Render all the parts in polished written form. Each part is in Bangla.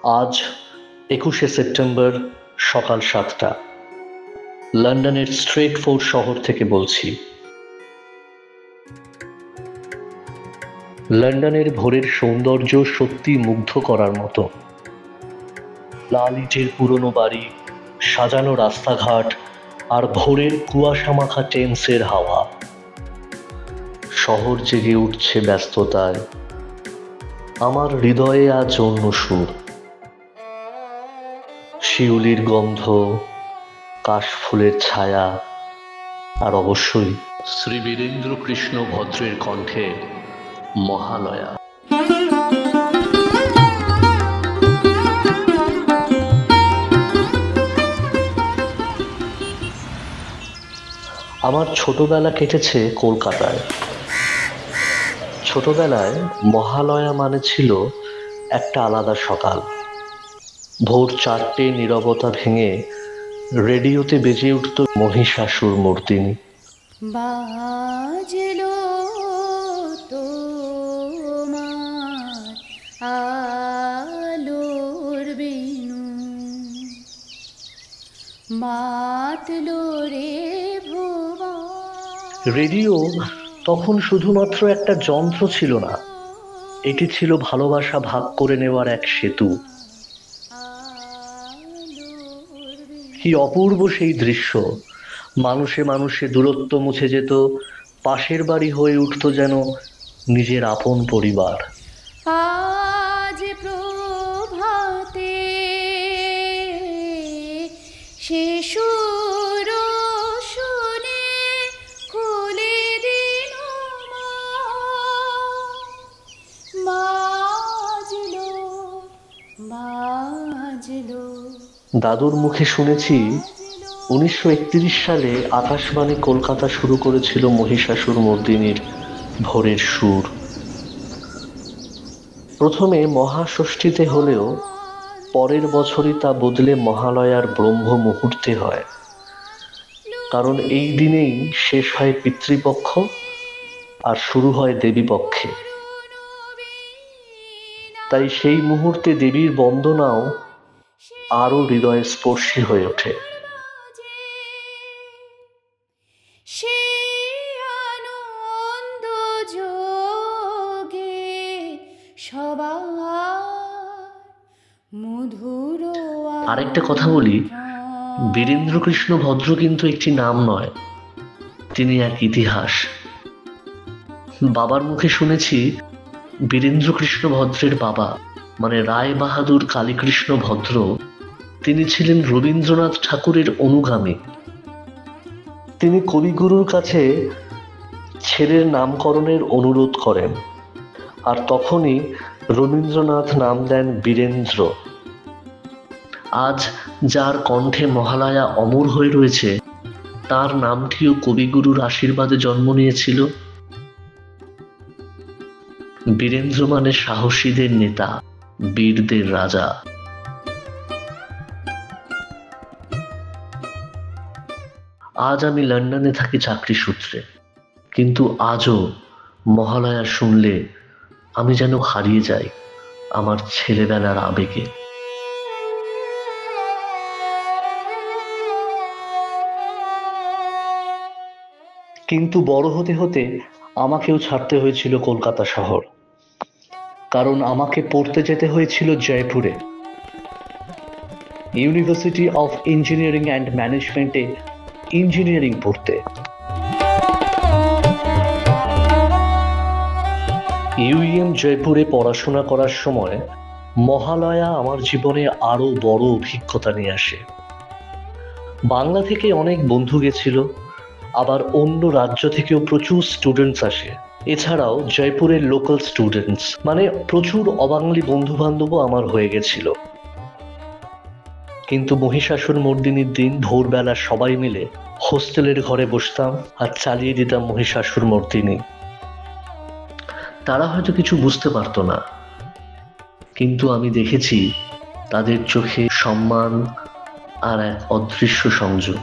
আজ ২১শে সেপ্টেম্বর সকাল ৭টা। লন্ডনের স্ট্রেটফোর্ড শহর থেকে বলছি। লন্ডনের ভোরের সৌন্দর্য সত্যি মুগ্ধ করার মতো। লাল ইটের পুরনো বাড়ি, সাজানো রাস্তাঘাট আর ভোরের কুয়াশামাখা টেমসের হাওয়া। শহর জেগে উঠছে ব্যস্ততায়, আমার হৃদয়ে আজ অন্য সুর। শিউলির গন্ধ, কাশফুলের ছায়া আর অবশ্যই শ্রী বীরেন্দ্র কৃষ্ণ ভদ্রের কণ্ঠে মহালয়া। আমার ছোটবেলা কেটেছে কলকাতায়। ছোটবেলায় মহালয়া মানে ছিল একটা আলাদা সকাল। ভোর ৪টে নীরবতা ভেঙে রেডিওতে বেজে উঠত মহিষাসুর মর্দিনী। বাজলো তোমার আলোর বেণু, মাতলো রে ভুবন। রেডিও তখন শুধুমাত্র একটা যন্ত্র ছিল না, এটি ছিল ভালোবাসা ভাগ করে নেওয়ার এক সেতু। কি অপূর্ব সেই দৃশ্য! মানুষে মানুষে দূরত্ব মুছে যেত, পাশের বাড়ি হয়ে উঠত যেন নিজের আপন পরিবার। আজ প্রভাতে সে সুর শুনে খুলে দিল বাজলো বাজলো। দাদুর মুখে শুনেছি ১৯৩১ সালে আকাশবাণী কলকাতা শুরু করেছিল মহিষাসুর মর্দিনীর ভোরের সুর। প্রথমে মহাষষ্ঠীতে হলেও পরের বছরই তা বদলে মহালয়ার ব্রহ্ম মুহূর্তে হয়, কারণ এই দিনেই শেষ হয় পিতৃপক্ষ আর শুরু হয় দেবীপক্ষে। তাই সেই মুহূর্তে দেবীর বন্দনাও আরো হৃদয় স্পর্শী হয়ে ওঠে। আনন্দ যোগে সবার মধুর। আরেকটা কথা বলি, বীরেন্দ্র কৃষ্ণ ভদ্র কিন্তু একটি নাম নয়, তিনি এক ইতিহাস। বাবার মুখে শুনেছি বীরেন্দ্র কৃষ্ণ ভদ্রের বাবা মানে রায় বাহাদুর কালীকৃষ্ণ ভদ্র, তিনি ছিলেন রবীন্দ্রনাথ ঠাকুরের অনুগামী। তিনি কবিগুরুর কাছে ছেলের নামকরণের অনুরোধ করেন, আর তখনই রবীন্দ্রনাথ নাম দেন বীরেন্দ্র। আজ যার কণ্ঠে মহালয়া অমর হয়ে রয়েছে, তার নামটিও কবিগুরুর আশীর্বাদে জন্ম নিয়েছিল। বীরেন্দ্র মানে সাহসীদের নেতা, বীরদের রাজা। আজ আমি লন্ডনে থাকি চাকরি সূত্রে, কিন্তু আজও মহালয়া শুনলে আমি যেন হারিয়ে যাই আমার ছেলেবেলার আবেগে। কিন্তু বড় হতে হতে আমাকেও ছাড়তে হয়েছিল কলকাতা শহর, কারণ আমাকে পড়তে যেতে হয়েছিল জয়পুরে, ইউনিভার্সিটি অফ ইঞ্জিনিয়ারিং অ্যান্ড ম্যানেজমেন্টে ইঞ্জিনিয়ারিং পড়তে। ইউইএম জয়পুরে পড়াশোনা করার সময় মহালয়া আমার জীবনে আরো বড় অভিজ্ঞতা নিয়ে আসে। বাংলা থেকে অনেক বন্ধু গেছিল, আবার অন্য রাজ্য থেকেও প্রচুর স্টুডেন্টস আসে। এছাড়াও জয়পুরের লোকাল স্টুডেন্টস মানে প্রচুর অবাঙালি বন্ধু বান্ধবও আমার হয়ে গেছিল। কিন্তু মহিষাসুর মর্দিনীর দিন ভোরবেলা সবাই মিলে হোস্টেলের ঘরে বসতাম আর চালিয়ে দিতাম মহিষাসুর মর্দিনী। তারা হয়তো কিছু বুঝতে পারতো না, কিন্তু আমি দেখেছি তাদের চোখে সম্মান আর এক অদৃশ্য সংযোগ।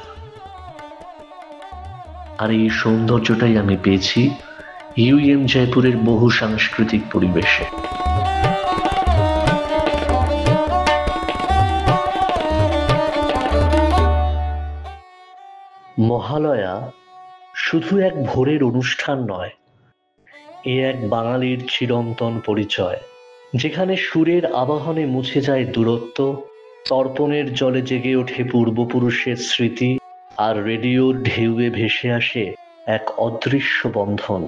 আর এই সৌন্দর্যটাই আমি পেয়েছি ইউএম জয়পুরের বহু সাংস্কৃতিক পরিবেশে। মহালয়া শুধু এক ভোরের অনুষ্ঠান নয়, এ এক বাঙালির চিরন্তন পরিচয়, যেখানে সুরের আবাহনে মুছে যায় দূরত্ব, তর্পণের জলে জেগে ওঠে পূর্বপুরুষের স্মৃতি, আর রেডিওর ঢেউয়ে ভেসে আসে এক অদৃশ্য বন্ধন।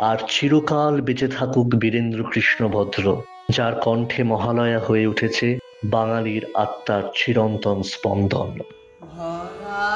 আর চিরকাল বেঁচে থাকুক বীরেন্দ্রকৃষ্ণ ভদ্র, যার কণ্ঠে মহালয়া হয়ে উঠেছে বাঙালির আত্মার চিরন্তন স্পন্দন। ভরা